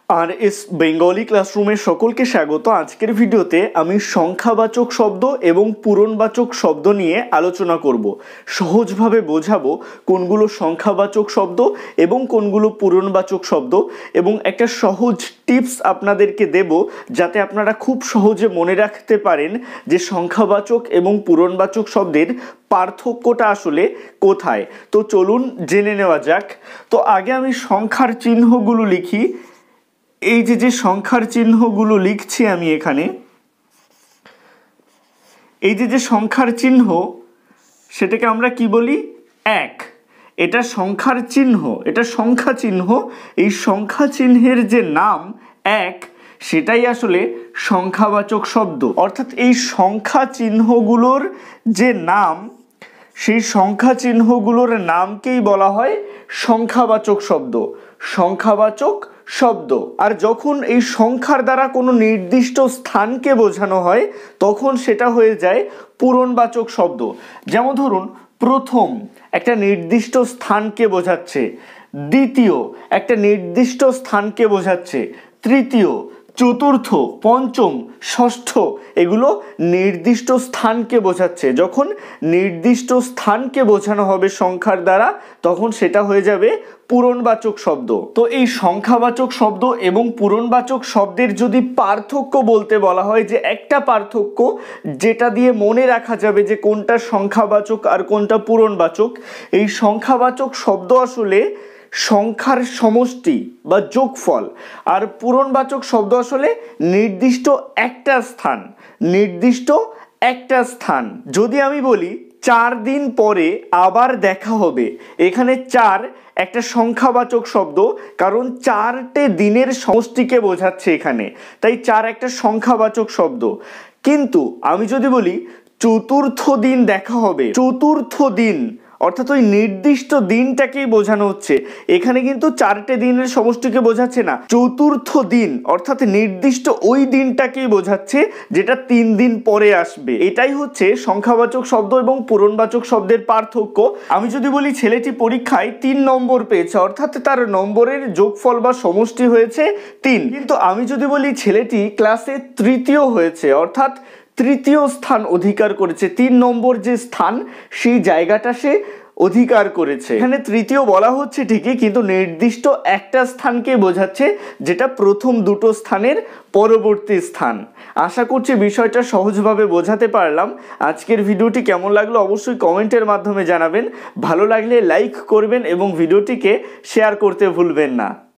আর S Bengali ক্লাসরুমে সকলকে স্বাগত। আজকের ভিডিওতে আমি সংখ্যাবাচক শব্দ এবং পূরণবাচক শব্দ নিয়ে আলোচনা করব। সহজভাবে বোঝাবো কোনগুলো সংখ্যাবাচক শব্দ এবং কোনগুলো পূরণবাচক শব্দ, এবং একটা সহজ টিপস আপনাদেরকে দেব যাতে আপনারা খুব সহজে মনে রাখতে পারেন যে সংখ্যাবাচক এবং পূরণবাচক শব্দের পার্থক্যটা আসলে কোথায়। তো চলুন জেনে নেওয়া যাক। তো আগে আমি সংখ্যার চিহ্নগুলো লিখি। এই যে সংখ্যার চিহ্নগুলো লিখছি আমি এখানে, এই যে সংখ্যার চিহ্ন, সেটাকে আমরা কি বলি? এক। এটা সংখ্যার চিহ্ন, এটা সংখ্যা চিহ্ন। এই সংখ্যা চিহ্নের যে নাম এক, সেটাই আসলে সংখ্যাবাচক শব্দ। অর্থাৎ এই সংখ্যা চিহ্নগুলোর যে নাম, সেই সংখ্যা চিহ্নগুলোর নামকেই বলা হয় সংখ্যাবাচক শব্দ, সংখ্যাবাচক শব্দ। আর যখন এই সংখ্যার দ্বারা কোনো নির্দিষ্ট স্থানকে বোঝানো হয় তখন সেটা হয়ে যায় পূরণবাচক শব্দ। যেমন ধরুন, প্রথম একটা নির্দিষ্ট স্থানকে বোঝাচ্ছে, দ্বিতীয় একটা নির্দিষ্ট স্থানকে বোঝাচ্ছে, তৃতীয়, চতুর্থ, পঞ্চম, ষষ্ঠ, এগুলো নির্দিষ্ট স্থানকে বোঝাচ্ছে। যখন নির্দিষ্ট স্থানকে বোঝানো হবে সংখ্যার দ্বারা তখন সেটা হয়ে যাবে পূরণবাচক শব্দ। তো এই সংখ্যাবাচক শব্দ এবং পূরণবাচক শব্দের যদি পার্থক্য বলতে বলা হয়, যে একটা পার্থক্য যেটা দিয়ে মনে রাখা যাবে যে কোনটা সংখ্যাবাচক আর কোনটা পূরণবাচক, এই সংখ্যাবাচক শব্দ আসলে সংখ্যার সমষ্টি বা যোগফল, আর পূরণবাচক শব্দ আসলে নির্দিষ্ট একটা স্থান, নির্দিষ্ট একটা স্থান। যদি আমি বলি 4 দিন পরে আবার দেখা হবে, এখানে 4 একটা সংখ্যাবাচক শব্দ, কারণ 4টে দিনের সমষ্টিকে বোঝাচ্ছে এখানে, তাই 4 একটা সংখ্যাবাচক শব্দ। কিন্তু আমি যদি বলি চতুর্থ দিন দেখা হবে, চতুর্থ দিন অর্থাৎ ওই নির্দিষ্ট দিনটাকেই বোঝানো হচ্ছে, এখানে কিন্তু 4টে দিনের সমষ্টিকে বোঝাচ্ছে না, চতুর্থ দিন অর্থাৎ নির্দিষ্ট ওই দিনটাকেই বোঝাচ্ছে যেটা 3 দিন পরে আসবে। এটাই হচ্ছে সংখ্যাবাচক শব্দ এবং পূরণবাচক শব্দের পার্থক্য। আমি যদি বলি ছেলেটি পরীক্ষায় 3 নম্বর পেয়েছে, অর্থাৎ তার নম্বরের যোগফল বা সমষ্টি হয়েছে 3। কিন্তু আমি যদি বলি ছেলেটি ক্লাসে তৃতীয় হয়েছে, অর্থাৎ তৃতীয় স্থান অধিকার করেছে, 3 নম্বর যে স্থান সেই জায়গাটা সে অধিকার করেছে, এখানে তৃতীয় বলা হচ্ছে ঠিকই, কিন্তু নির্দিষ্ট একটা স্থানকে বোঝাচ্ছে যেটা প্রথম দুটো স্থানের পরবর্তী স্থান। আশা করছি বিষয়টা সহজভাবে বোঝাতে পারলাম। আজকের ভিডিওটি কেমন লাগলো অবশ্যই কমেন্টের মাধ্যমে জানাবেন। ভালো লাগলে লাইক করবেন এবং ভিডিওটিকে শেয়ার করতে ভুলবেন না।